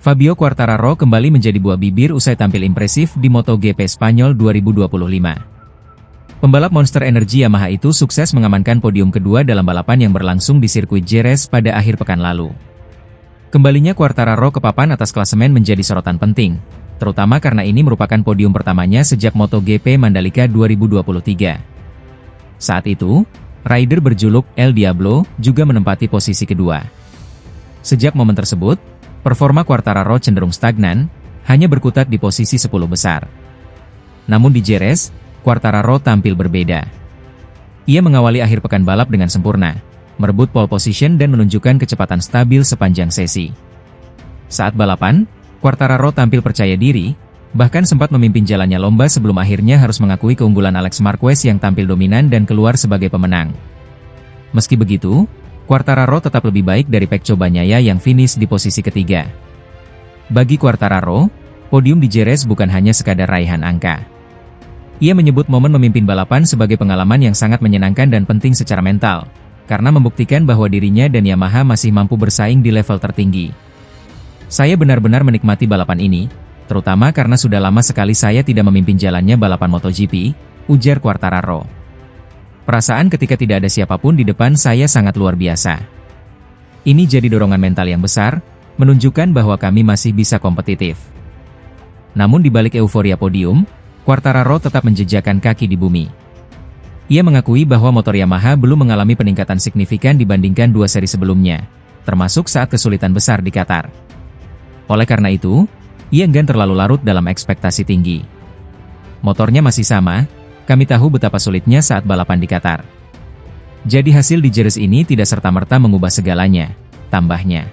Fabio Quartararo kembali menjadi buah bibir usai tampil impresif di MotoGP Spanyol 2025. Pembalap Monster Energy Yamaha itu sukses mengamankan podium kedua dalam balapan yang berlangsung di sirkuit Jerez pada akhir pekan lalu. Kembalinya Quartararo ke papan atas klasemen menjadi sorotan penting, terutama karena ini merupakan podium pertamanya sejak MotoGP Mandalika 2023. Saat itu, rider berjuluk El Diablo juga menempati posisi kedua. Sejak momen tersebut, performa Quartararo cenderung stagnan, hanya berkutat di posisi 10 besar. Namun di Jerez, Quartararo tampil berbeda. Ia mengawali akhir pekan balap dengan sempurna, merebut pole position dan menunjukkan kecepatan stabil sepanjang sesi. Saat balapan, Quartararo tampil percaya diri, bahkan sempat memimpin jalannya lomba sebelum akhirnya harus mengakui keunggulan Alex Marquez yang tampil dominan dan keluar sebagai pemenang. Meski begitu, Quartararo tetap lebih baik dari Pecco Bagnaia yang finish di posisi ketiga. Bagi Quartararo, podium di Jerez bukan hanya sekadar raihan angka. Ia menyebut momen memimpin balapan sebagai pengalaman yang sangat menyenangkan dan penting secara mental, karena membuktikan bahwa dirinya dan Yamaha masih mampu bersaing di level tertinggi. Saya benar-benar menikmati balapan ini, terutama karena sudah lama sekali saya tidak memimpin jalannya balapan MotoGP, ujar Quartararo. Perasaan ketika tidak ada siapapun di depan saya sangat luar biasa. Ini jadi dorongan mental yang besar, menunjukkan bahwa kami masih bisa kompetitif. Namun di balik euforia podium, Quartararo tetap menjejakkan kaki di bumi. Ia mengakui bahwa motor Yamaha belum mengalami peningkatan signifikan dibandingkan dua seri sebelumnya, termasuk saat kesulitan besar di Qatar. Oleh karena itu, ia enggan terlalu larut dalam ekspektasi tinggi. Motornya masih sama, kami tahu betapa sulitnya saat balapan di Qatar. Jadi hasil di Jerez ini tidak serta-merta mengubah segalanya, tambahnya.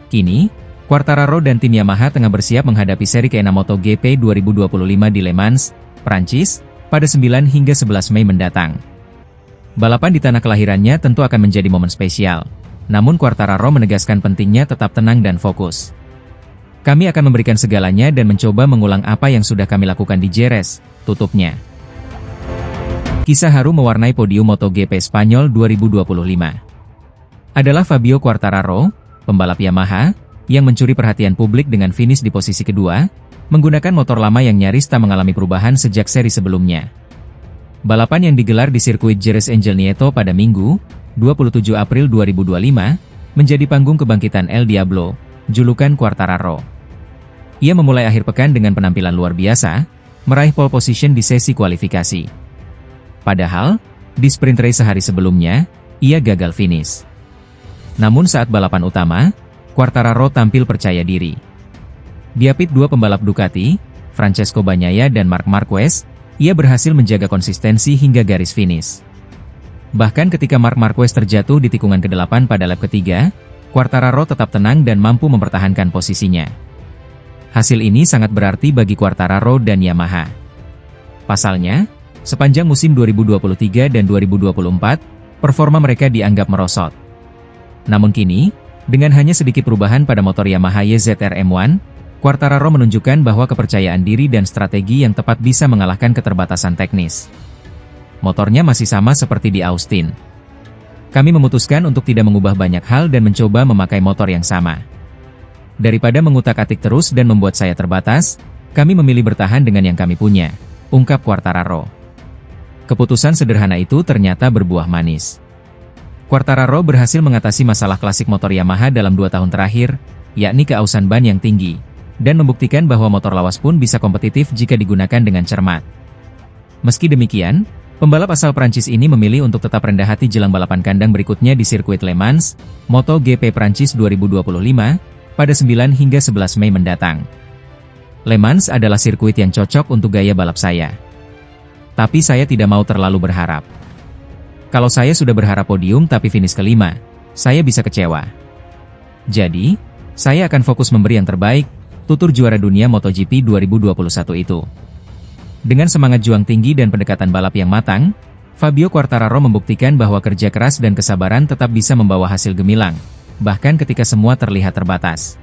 Kini, Quartararo dan tim Yamaha tengah bersiap menghadapi seri ke-6 MotoGP 2025 di Le Mans, Prancis, pada 9 hingga 11 Mei mendatang. Balapan di tanah kelahirannya tentu akan menjadi momen spesial, namun Quartararo menegaskan pentingnya tetap tenang dan fokus. Kami akan memberikan segalanya dan mencoba mengulang apa yang sudah kami lakukan di Jerez, tutupnya. Kisah haru mewarnai podium MotoGP Spanyol 2025. Adalah Fabio Quartararo, pembalap Yamaha, yang mencuri perhatian publik dengan finish di posisi kedua, menggunakan motor lama yang nyaris tak mengalami perubahan sejak seri sebelumnya. Balapan yang digelar di sirkuit Jerez Angel Nieto pada Minggu, 27 April 2025, menjadi panggung kebangkitan El Diablo, julukan Quartararo. Ia memulai akhir pekan dengan penampilan luar biasa, meraih pole position di sesi kualifikasi. Padahal, di sprint race sehari sebelumnya, ia gagal finish. Namun saat balapan utama, Quartararo tampil percaya diri. Diapit dua pembalap Ducati, Francesco Bagnaia dan Marc Marquez, ia berhasil menjaga konsistensi hingga garis finish. Bahkan ketika Marc Marquez terjatuh di tikungan ke-8 pada lap ketiga, Quartararo tetap tenang dan mampu mempertahankan posisinya. Hasil ini sangat berarti bagi Quartararo dan Yamaha. Pasalnya, sepanjang musim 2023 dan 2024, performa mereka dianggap merosot. Namun kini, dengan hanya sedikit perubahan pada motor Yamaha YZR M1, Quartararo menunjukkan bahwa kepercayaan diri dan strategi yang tepat bisa mengalahkan keterbatasan teknis. Motornya masih sama seperti di Austin. Kami memutuskan untuk tidak mengubah banyak hal dan mencoba memakai motor yang sama. Daripada mengutak-atik terus dan membuat saya terbatas, kami memilih bertahan dengan yang kami punya, ungkap Quartararo. Keputusan sederhana itu ternyata berbuah manis. Quartararo berhasil mengatasi masalah klasik motor Yamaha dalam 2 tahun terakhir, yakni keausan ban yang tinggi, dan membuktikan bahwa motor lawas pun bisa kompetitif jika digunakan dengan cermat. Meski demikian, pembalap asal Prancis ini memilih untuk tetap rendah hati jelang balapan kandang berikutnya di sirkuit Le Mans, MotoGP Prancis 2025, pada 9 hingga 11 Mei mendatang. Le Mans adalah sirkuit yang cocok untuk gaya balap saya. Tapi saya tidak mau terlalu berharap. Kalau saya sudah berharap podium tapi finish kelima, saya bisa kecewa. Jadi, saya akan fokus memberi yang terbaik, tutur juara dunia MotoGP 2021 itu. Dengan semangat juang tinggi dan pendekatan balap yang matang, Fabio Quartararo membuktikan bahwa kerja keras dan kesabaran tetap bisa membawa hasil gemilang, bahkan ketika semua terlihat terbatas.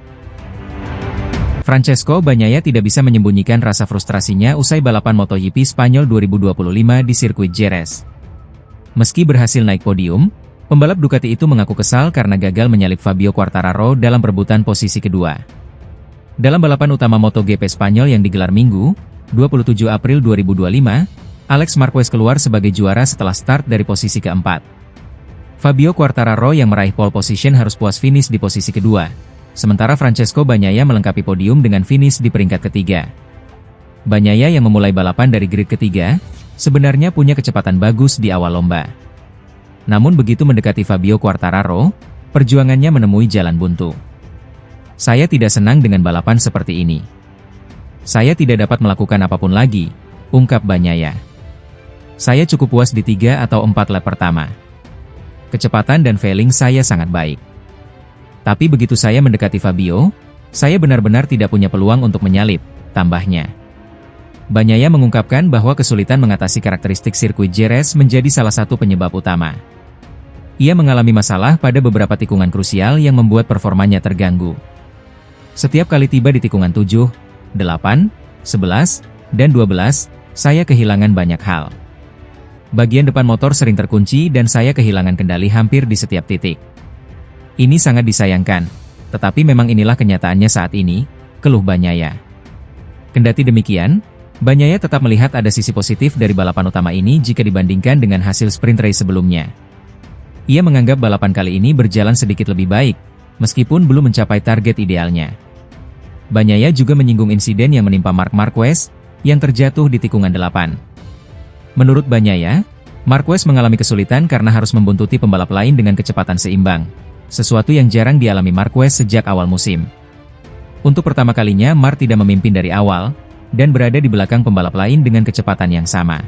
Francesco Bagnaia tidak bisa menyembunyikan rasa frustrasinya usai balapan MotoGP Spanyol 2025 di sirkuit Jerez. Meski berhasil naik podium, pembalap Ducati itu mengaku kesal karena gagal menyalip Fabio Quartararo dalam perebutan posisi kedua. Dalam balapan utama MotoGP Spanyol yang digelar Minggu, 27 April 2025, Alex Marquez keluar sebagai juara setelah start dari posisi keempat. Fabio Quartararo yang meraih pole position harus puas finish di posisi kedua, sementara Francesco Bagnaia melengkapi podium dengan finish di peringkat ketiga. Bagnaia yang memulai balapan dari grid ketiga, sebenarnya punya kecepatan bagus di awal lomba. Namun begitu mendekati Fabio Quartararo, perjuangannya menemui jalan buntu. Saya tidak senang dengan balapan seperti ini. Saya tidak dapat melakukan apapun lagi, ungkap Bagnaia. Saya cukup puas di 3 atau 4 lap pertama. Kecepatan dan feeling saya sangat baik. Tapi begitu saya mendekati Fabio, saya benar-benar tidak punya peluang untuk menyalip, tambahnya. Bagnaia mengungkapkan bahwa kesulitan mengatasi karakteristik sirkuit Jerez menjadi salah satu penyebab utama. Ia mengalami masalah pada beberapa tikungan krusial yang membuat performanya terganggu. Setiap kali tiba di tikungan 7, 8, 11, dan 12, saya kehilangan banyak hal. Bagian depan motor sering terkunci dan saya kehilangan kendali hampir di setiap titik. Ini sangat disayangkan, tetapi memang inilah kenyataannya saat ini, keluh Bagnaia. Kendati demikian, Bagnaia tetap melihat ada sisi positif dari balapan utama ini jika dibandingkan dengan hasil sprint race sebelumnya. Ia menganggap balapan kali ini berjalan sedikit lebih baik, meskipun belum mencapai target idealnya. Bagnaia juga menyinggung insiden yang menimpa Marc Marquez, yang terjatuh di tikungan 8. Menurut Bagnaia, Marquez mengalami kesulitan karena harus membuntuti pembalap lain dengan kecepatan seimbang, sesuatu yang jarang dialami Marquez sejak awal musim. Untuk pertama kalinya Marc tidak memimpin dari awal, dan berada di belakang pembalap lain dengan kecepatan yang sama.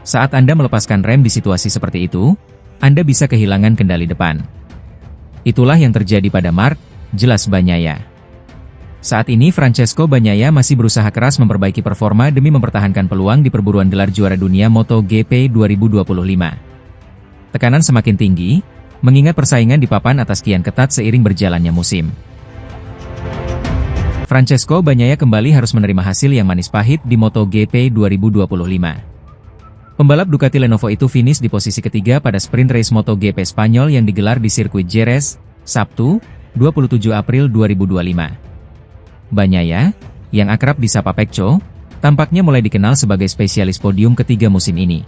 Saat Anda melepaskan rem di situasi seperti itu, Anda bisa kehilangan kendali depan. Itulah yang terjadi pada Marc, jelas Bagnaia. Saat ini Francesco Bagnaia masih berusaha keras memperbaiki performa demi mempertahankan peluang di perburuan gelar juara dunia MotoGP 2025. Tekanan semakin tinggi, mengingat persaingan di papan atas kian ketat seiring berjalannya musim. Francesco Bagnaia kembali harus menerima hasil yang manis pahit di MotoGP 2025. Pembalap Ducati Lenovo itu finish di posisi ketiga pada sprint race MotoGP Spanyol yang digelar di sirkuit Jerez, Sabtu, 27 April 2025. Bagnaia, yang akrab disapa Pecco, tampaknya mulai dikenal sebagai spesialis podium ketiga musim ini.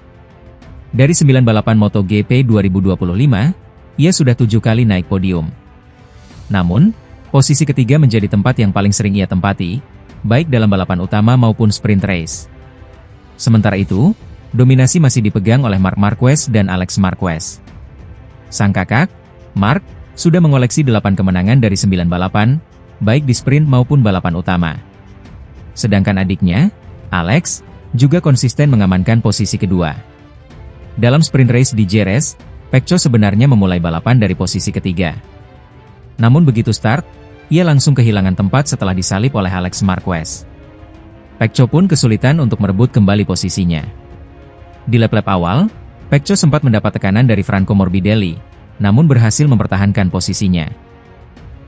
Dari 9 balapan MotoGP 2025, ia sudah 7 kali naik podium. Namun, posisi ketiga menjadi tempat yang paling sering ia tempati, baik dalam balapan utama maupun sprint race. Sementara itu, dominasi masih dipegang oleh Marc Marquez dan Alex Marquez. Sang kakak, Marc, sudah mengoleksi 8 kemenangan dari 9 balapan, baik di sprint maupun balapan utama. Sedangkan adiknya, Alex, juga konsisten mengamankan posisi kedua. Dalam sprint race di Jerez, Pecco sebenarnya memulai balapan dari posisi ketiga. Namun begitu start, ia langsung kehilangan tempat setelah disalip oleh Alex Marquez. Pecco pun kesulitan untuk merebut kembali posisinya. Di lap-lap awal, Pecco sempat mendapat tekanan dari Franco Morbidelli, namun berhasil mempertahankan posisinya.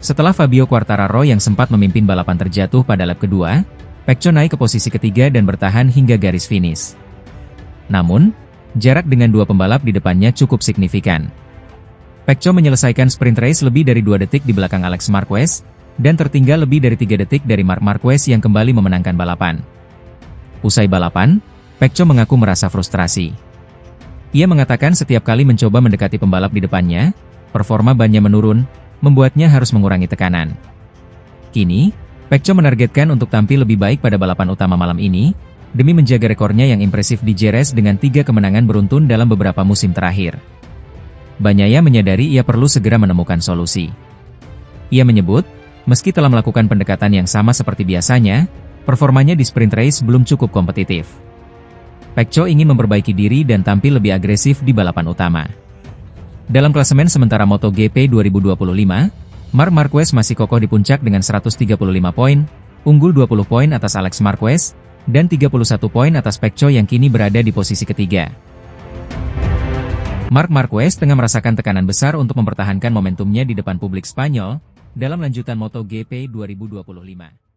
Setelah Fabio Quartararo yang sempat memimpin balapan terjatuh pada lap kedua, Pecco naik ke posisi ketiga dan bertahan hingga garis finish. Namun, jarak dengan 2 pembalap di depannya cukup signifikan. Pecco menyelesaikan sprint race lebih dari 2 detik di belakang Alex Marquez, dan tertinggal lebih dari 3 detik dari Marc Marquez yang kembali memenangkan balapan. Usai balapan, Pecco mengaku merasa frustrasi. Ia mengatakan setiap kali mencoba mendekati pembalap di depannya, performa bannya menurun, membuatnya harus mengurangi tekanan. Kini, Pecco menargetkan untuk tampil lebih baik pada balapan utama malam ini, demi menjaga rekornya yang impresif di Jerez dengan 3 kemenangan beruntun dalam beberapa musim terakhir. Bagnaia menyadari ia perlu segera menemukan solusi. Ia menyebut, meski telah melakukan pendekatan yang sama seperti biasanya, performanya di sprint race belum cukup kompetitif. Pecco ingin memperbaiki diri dan tampil lebih agresif di balapan utama. Dalam klasemen sementara MotoGP 2025, Marc Marquez masih kokoh di puncak dengan 135 poin, unggul 20 poin atas Alex Marquez, dan 31 poin atas Pecco yang kini berada di posisi ketiga. Marc Marquez tengah merasakan tekanan besar untuk mempertahankan momentumnya di depan publik Spanyol, dalam lanjutan MotoGP 2025.